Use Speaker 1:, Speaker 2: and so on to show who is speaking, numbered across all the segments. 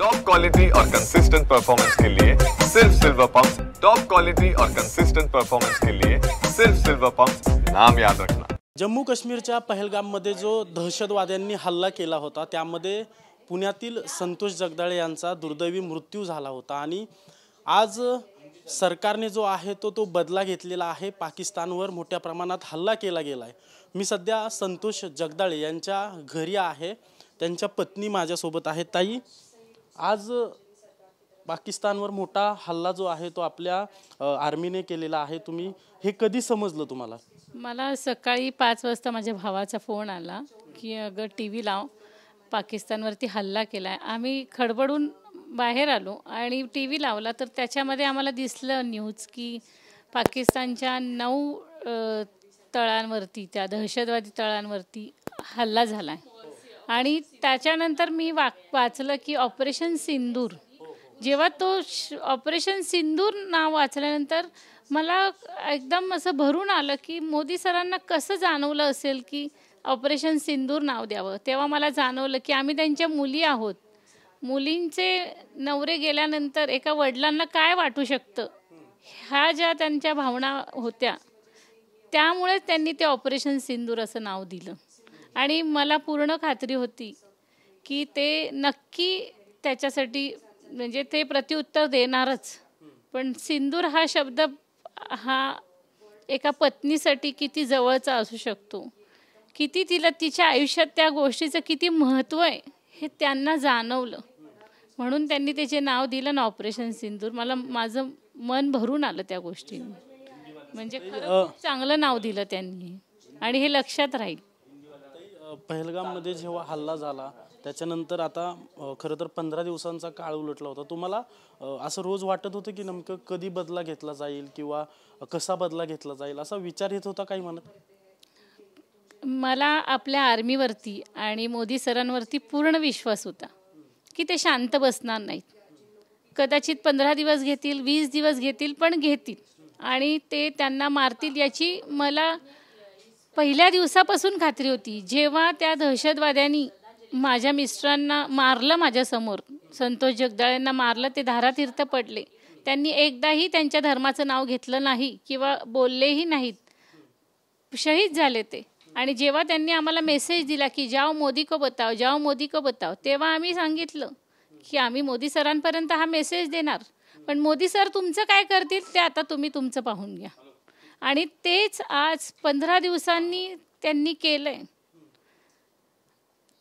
Speaker 1: Top quality और consistent performance के लिए सिर्फ सिल्वर पंप्स। टॉप क्वालिटी और कंसिस्टेंट परफॉर्मेंस के लिए सिर्फ सिल्वर पंप्स, नाम याद रखना।
Speaker 2: जम्मू काश्मीरच्या पहलगाममध्ये जो दहशतवाद्यांनी हल्ला केला होता त्यामध्ये पुण्यातील संतोष जगदाळे यांचा दुर्दैवी मृत्यू झाला होता आणि आज सरकारने जो आहे तो बदला घेतलेला आहे। पाकिस्तानवर मोठ्या प्रमाणात हल्ला केला गेला आहे। मी सध्या संतोष जगदाळे यांच्या घरी आहे, त्यांच्या पत्नी माझ्यासोबत आहे। ताई, आज पाकिस्तानवर मोठा हल्ला जो आहे तो आपल्या आर्मीने केलेला आहे, तुम्ही हे कधी समजलं तुम्हाला?
Speaker 3: मला सकाळी 5 वाजता माझ्या भावाचा फोन आला की अगं टीव्ही लाव, पाकिस्तानवरती हल्ला केलाय। आम्ही खडबडून बाहेर आलो आणि टीव्ही लावला तर त्याच्यामध्ये आम्हाला दिसलं न्यूज की पाकिस्तानच्या 9 तळांवरती, त्या दहशतवादी तळांवरती हल्ला झालाय। आणि त्याच्यानंतर मी वाचलं की ऑपरेशन सिंदूर। जेव्हा तो ऑपरेशन सिंदूर नाव वाचल्यानंतर मला एकदम असं भरून आलं की मोदी सरांना कसं जाणवलं असेल की ऑपरेशन सिंदूर नाव द्यावं। तेव्हा मला जाणवलं की आम्ही त्यांच्या मुली आहोत। मुलींचे नवरे गेल्यानंतर एका वडिलांना काय वाटू शकतं, ह्या ज्या त्यांच्या भावना होत्या, त्यामुळे त्यांनी ते ऑपरेशन सिंदूर असं नाव दिलं। आणि मला पूर्ण खात्री होती की ते नक्की त्याच्यासाठी म्हणजे ते प्रत्युत्तर देणारच। पण सिंदूर हा शब्द हा एका पत्नीसाठी किती जवळचा असू शकतो, किती तिला तिच्या आयुष्यात त्या गोष्टीचं किती महत्त्व आहे हे त्यांना जाणवलं, म्हणून त्यांनी त्याचे नाव दिलं ना ऑपरेशन सिंदूर। माझं मन भरून आलं त्या गोष्टीने। म्हणजे खरंच चांगलं नाव दिलं त्यांनी आणि हे लक्षात राहील।
Speaker 2: पहलगाममध्ये जेव्हा हल्ला झाला त्याच्यानंतर आता खरं तर 15 दिवसांचा काळ उलटला होता। तुम्हाला असं रोज वाटत होतं की नेमकं कधी बदला घेतला जाईल किंवा कसा बदला घेतला जाईल, असा विचार येत होता काही मनात?
Speaker 3: मला आपल्या आर्मीवरती आणि मोदी सरांवरती पूर्ण विश्वास होता की ते शांत बसणार नाहीत। कदाचित 15 दिवस घेतील, 20 दिवस घेतील, पण घेतील आणि ते त्यांना मारतील याची मला पहिल्या दिवसापासून खात्री होती। जेव्हा त्या दहशतवाद्यांनी माझ्या मिस्टरांना मारलं, माझ्यासमोर संतोष जगदाळेंना मारलं, ते धारातीर्थ पडले। त्यांनी एकदाही त्यांच्या धर्माचं नाव घेतलं नाही किंवा बोललेही नाहीत, शहीद झाले ते। आणि जेव्हा त्यांनी आम्हाला मेसेज दिला की जाओ मोदी को बताओ, जाओ मोदी को बताओ, तेव्हा आम्ही सांगितलं की आम्ही मोदी सरांपर्यंत हा मेसेज देणार, पण मोदी सर तुमचं काय करतील ते आता तुम्ही तुमचं पाहून घ्या। आणि तेच आज 15 दिवसांनी त्यांनी केलंय।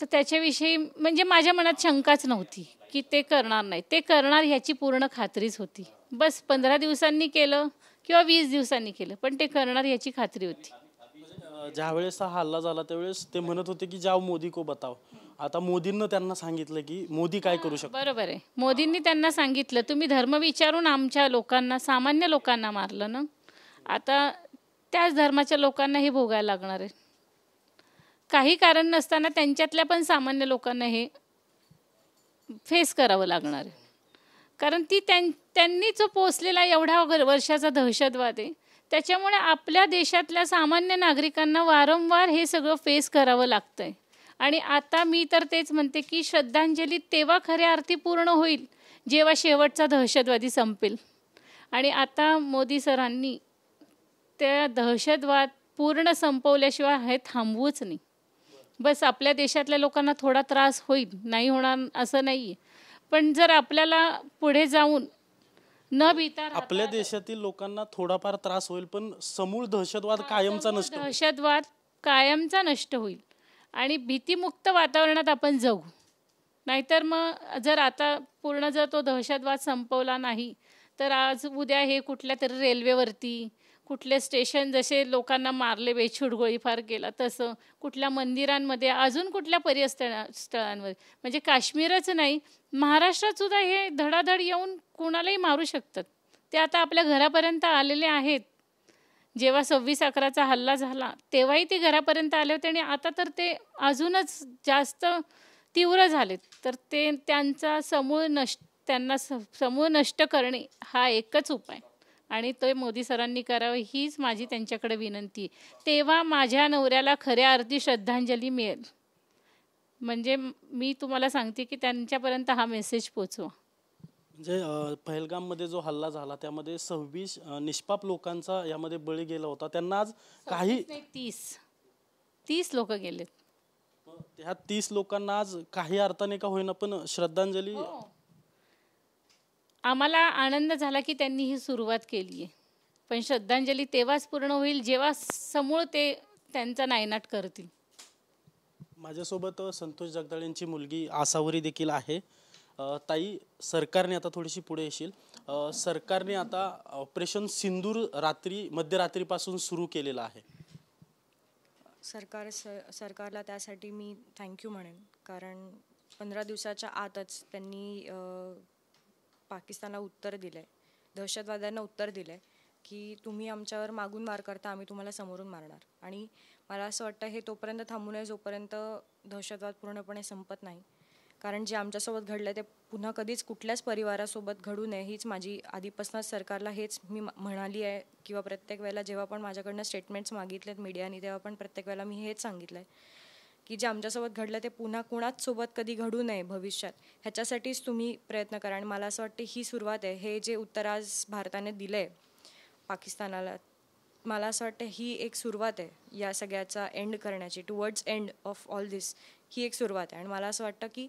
Speaker 3: तर त्याच्याविषयी म्हणजे माझ्या मनात शंकाच नव्हती की ते करणार नाही, ते करणार ह्याची पूर्ण खात्रीच होती। बस 15 दिवसांनी केलं किंवा 20 दिवसांनी केलं, पण ते करणार ह्याची खात्री होती।
Speaker 2: ज्यावेळेस हा हल्ला झाला त्यावेळेस ते म्हणत होते की जाओ मोदी को बताओ। आता मोदींना त्यांना सांगितलं की मोदी काय करू शकतो?
Speaker 3: बरोबर आहे, मोदींनी त्यांना सांगितलं तुम्ही धर्म विचारून आमच्या लोकांना, सामान्य लोकांना मारलं ना, आता त्याच धर्माच्या लोकांना हे भोगायला लागणार आहे। काही कारण नसताना त्यांच्यातल्या पण सामान्य लोकांना हे फेस करावं लागणार आहे, कारण त्यांनी जो पोचलेला एवढ्या वर्षाचा दहशतवाद आहे, त्याच्यामुळे आपल्या देशातल्या सामान्य नागरिकांना वारंवार हे सगळं फेस करावं लागतंय। आणि आता मी तर तेच म्हणते की श्रद्धांजली तेव्हा खऱ्या अर्थी पूर्ण होईल जेव्हा शेवटचा दहशतवादी संपेल। आणि आता मोदी सरांनी त्या दहशतवाद पूर्ण संपवल्याशिवाय हे थांबवूच नाही। बस आपल्या देशातल्या लोकांना थोडा त्रास होईल, नाही होणार असं नाही, पण जर आपल्याला पुढे जाऊन न भीता
Speaker 2: आपल्या देशातील लोकांना थोडाफार त्रास होईल, पण समूळ दहशतवाद कायमचा नष्ट होईल।
Speaker 3: दहशतवाद कायमचा नष्ट होईल आणि भीतीमुक्त वातावरणात आपण जगू। नाहीतर मग जर आता पूर्ण जर तो दहशतवाद संपवला नाही तर आज उद्या हे कुठल्या तरी रेल्वेवरती, कुठले स्टेशन जसे लोकांना मारले, बेछूट गोळीबार केला, तसं कुठल्या मंदिरांमध्ये, अजून कुठल्या पर्यटनस्थळांवर, म्हणजे काश्मीरच नाही, महाराष्ट्रात सुद्धा हे धडाधड येऊन कुणालाही मारू शकतात। ते आता आपल्या घरापर्यंत आलेले आहेत। जेव्हा 26/11चा हल्ला झाला तेव्हाही ते घरापर्यंत आले होते आणि आता तर ते अजूनच जास्त तीव्र झालेत। तर ते त्यांचा त्यांना समूळ नष्ट करणे हा एकच उपाय आणि तो मोदी सरांनी करावं हीच माझी त्यांच्याकडे विनंती। तेव्हा माझ्या नवऱ्याला खऱ्या अर्थी श्रद्धांजली मिळेल। म्हणजे मी तुम्हाला सांगते की त्यांच्यापर्यंत हा मेसेज पोचवा.
Speaker 2: म्हणजे पहलगाममध्ये जो हल्ला झाला त्यामध्ये 26 निष्पाप लोकांचा यामध्ये बळी गेला होता. त्यांना आज काही
Speaker 3: 30 लोक गेलेत.
Speaker 2: ह्या 30 लोकांना आज काही अर्थाने का होईना पण श्रद्धांजली.
Speaker 3: आम्हाला आनंद झाला की त्यांनी ही सुरुवात केली आहे, पण श्रद्धांजली तेव्हाच पूर्ण होईल जेव्हा समूळ ते त्यांचा नायनाट करतील.
Speaker 2: माझ्यासोबत संतोष जगदाळेंची मुलगी आसावरी देखील आहे. ताई, सरकारने आता थोडीशी पुढे येशील. सरकारने आता ऑपरेशन सिंदूर मध्यरात्रीपासून सुरू केलेलं आहे.
Speaker 4: सरकारला त्यासाठी मी थँक्यू म्हणेन, कारण 15 दिवसाच्या आतच त्यांनी पाकिस्तानला उत्तर दिलं आहे, दहशतवाद्यांना उत्तर दिलं आहे की तुम्ही आमच्यावर मागून मार करता, आम्ही तुम्हाला समोरून मारणार. आणि मला असं वाटतं हे तोपर्यंत थांबू नये जोपर्यंत दहशतवाद पूर्णपणे संपत नाही, कारण जे आमच्यासोबत घडलं ते पुन्हा कधीच कुठल्याच परिवारासोबत घडू नये हीच माझी आधीपासूनच सरकारला हेच मी म्हणाली आहे. किंवा प्रत्येक वेळेला जेव्हा पण माझ्याकडनं स्टेटमेंट्स मागितलेत मीडियाने तेव्हा पण प्रत्येक वेळेला मी हेच सांगितलं आहे की जे आमच्यासोबत घडलं ते पुन्हा कुणाच सोबत कधी घडू नये भविष्यात, ह्याच्यासाठीच तुम्ही प्रयत्न करा. आणि मला असं वाटतं ही सुरुवात आहे. हे जे उत्तर आज भारताने दिलं आहे पाकिस्तानाला, मला असं वाटतं ही एक सुरुवात आहे या सगळ्याचा एंड करण्याची, टुवर्ड्स एंड ऑफ ऑल दिस. ही एक सुरुवात आहे. आणि मला असं वाटतं की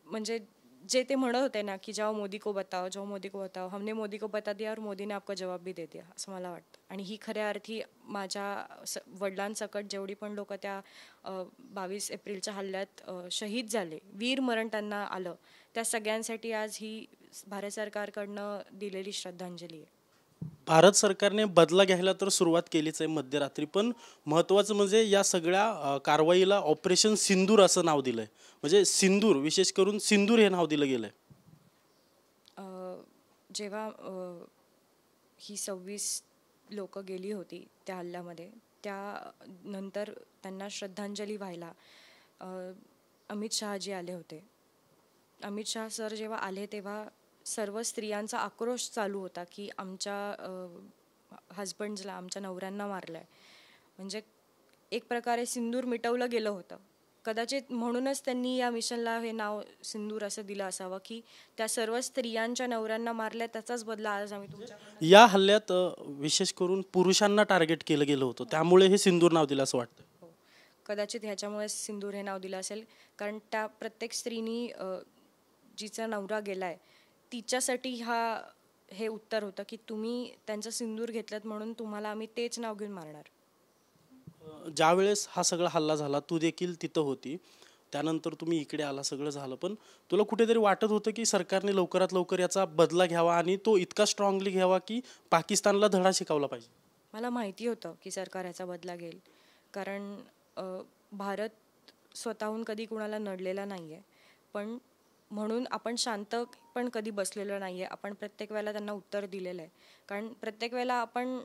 Speaker 4: म्हणजे जे ते म्हणत होते ना की जाओ मोदी को बताओ, हमने मोदी को बता दिया और मोदी ने आपका जवाब भी दे दिया, असं मला वाटतं. आणि ही खऱ्या अर्थी माझ्या वडिलांसकट जेवढी पण लोक त्या 22 एप्रिलच्या हल्ल्यात शहीद झाले, वीर मरण त्यांना आलं, त्या सगळ्यांसाठी आज ही भारत सरकारकडनं दिलेली श्रद्धांजली आहे.
Speaker 2: भारत सरकारने बदला घ्यायला तर सुरुवात केलीच आहे मध्यरात्री, पण महत्त्वाचं म्हणजे या सगळ्या कारवाईला ऑपरेशन सिंदूर असं नाव दिलंय. म्हणजे सिंदूर, विशेष करून सिंदूर हे नाव दिलं गेलंय.
Speaker 4: जेव्हा ही 26 लोक गेली होती त्या हल्ल्यामध्ये, त्यानंतर त्यांना श्रद्धांजली व्हायला अमित शहाजी आले होते. अमित शहा सर जेव्हा आले तेव्हा सर्व स्त्रियांचा आक्रोश चालू होता की आमच्या हजबंड्सला, आमच्या नवऱ्यांना मारलं आहे. म्हणजे एक प्रकारे सिंदूर मिटवलं गेलं होतं. कदाचित म्हणूनच त्यांनी या मिशनला हे नाव सिंदूर असं दिलं असावं की त्या सर्व स्त्रियांच्या नवऱ्यांना मारल्या, त्याचाच बदला आज आम्ही तुमच्या.
Speaker 2: या हल्ल्यात विशेष करून पुरुषांना टार्गेट केलं गेलं होतं, त्यामुळे हे सिंदूर नाव दिलं असं वाटतं.
Speaker 4: हो, कदाचित ह्याच्यामुळे सिंदूर हे नाव दिलं असेल, कारण त्या प्रत्येक स्त्रीनी जिचा नवरा गेलाय तिच्यासाठी हे उत्तर होतं की तुम्ही त्यांचं सिंदूर घेतलं म्हणून तुम्हाला आम्ही तेच नाव घेऊन मारणार.
Speaker 2: ज्या वेळेस हा सगळा हल्ला झाला तू देखील तिथं होती, त्यानंतर तुम्ही इकडे आला, सगळं झालं, पण तुला कुठेतरी वाटत होतं की सरकारने लवकरात लवकर याचा बदला घ्यावा आणि तो इतका स्ट्रॉंगली घ्यावा की पाकिस्तानला धडा शिकवला पाहिजे?
Speaker 4: मला माहिती होतं की सरकार याचा बदला घेईल, कारण भारत स्वतःहून कधी कुणाला नडलेला नाही आहे, पण म्हणून आपण शांत पण कधी बसलेलो नाही आहे. आपण प्रत्येक वेळेला त्यांना उत्तर दिलेलं आहे, कारण प्रत्येक वेळेला आपण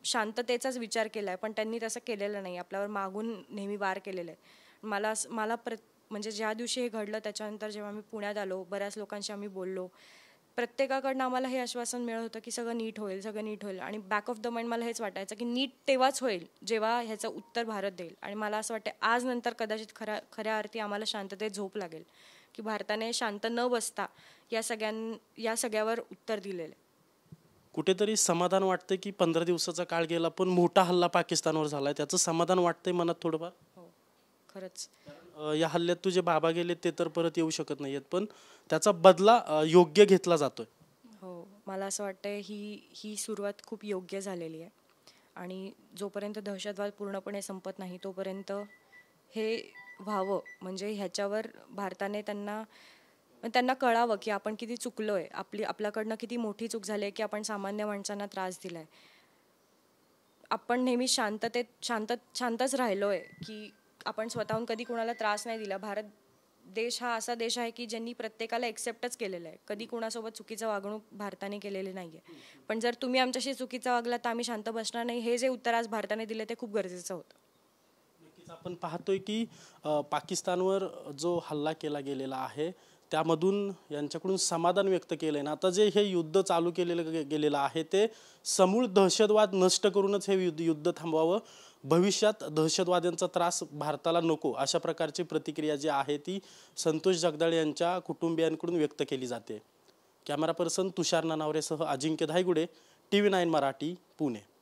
Speaker 4: शांततेचाच विचार केला आहे, पण त्यांनी तसं केलेलं नाही, आपल्यावर मागून नेहमी वार केलेलं आहे. मला म्हणजे ज्या दिवशी हे घडलं त्याच्यानंतर जेव्हा मी पुण्यात आलो, बऱ्याच लोकांशी आम्ही बोललो, प्रत्येकाकडनं आम्हाला हे आश्वासन मिळत होतं की सगळं नीट होईल. आणि बॅक ऑफ द माइंड मला हेच वाटायचं की नीट तेव्हाच होईल जेव्हा ह्याचं उत्तर भारत देईल. आणि मला असं वाटतं आज नंतर कदाचित खऱ्या अर्थी आम्हाला शांततेत झोप लागेल की भारताने शांत न बसता या सगळ्यावर उत्तर दिलेलं आहे.
Speaker 2: कुठेतरी समाधान वाटतं की 15 दिवसाचा काळ गेला पण मोठा हल्ला पाकिस्तानवर झालाय, त्याचं समाधान वाटतंय मनात थोडंफार?
Speaker 4: हो, खरंच.
Speaker 2: या हल्ल्यात तुझे बाबा गेले ते तर परत येऊ शकत नाहीयेत, पण त्याचा बदला योग्य घेतला जातोय.
Speaker 4: हो, मला असं वाटतंय ही सुरुवात खूप योग्य झालेली आहे. आणि जोपर्यंत दहशतवाद पूर्णपणे संपत नाही तोपर्यंत हे व्हावं, म्हणजे ह्याच्यावर भारताने त्यांना कळावं की आपण किती चुकलोय, आपल्याकडनं किती मोठी चूक झाली आहे की आपण सामान्य माणसांना त्रास दिलाय. आपण नेहमी शांतच राहिलोय की आपण स्वतःहून कधी कोणाला त्रास नाही दिला. भारत देश हा असा देश आहे की ज्यांनी प्रत्येकाला एक्सेप्टच केलेलं आहे, कधी कोणासोबत चुकीचं वागणूक भारताने केलेली नाही आहे. पण जर तुम्ही आमच्याशी चुकीचं वागला तर आम्ही शांत बसणार नाही, हे जे उत्तर आज भारताने दिले ते खूप गरजेचं होतं.
Speaker 2: आपण पाहतोय की पाकिस्तानवर जो हल्ला केला गेलेला आहे त्यामधून यांच्याकडून समाधान व्यक्त केलंय ना. आता जे हे युद्ध चालू केलेलं गेलेलं आहे ते समूळ दहशतवाद नष्ट करूनच हे युद्ध थांबवावं भविष्यात दहशतवाद्यांचा त्रास भारताला नको अशा प्रकारची प्रतिक्रिया जी आहे ती संतोष जगदाळे यांच्या कुटुंबियांकडून व्यक्त केली जाते. कॅमेरा पर्सन तुषार नानावरेसह अजिंक्य धायगुडे, TV9 मराठी, पुणे.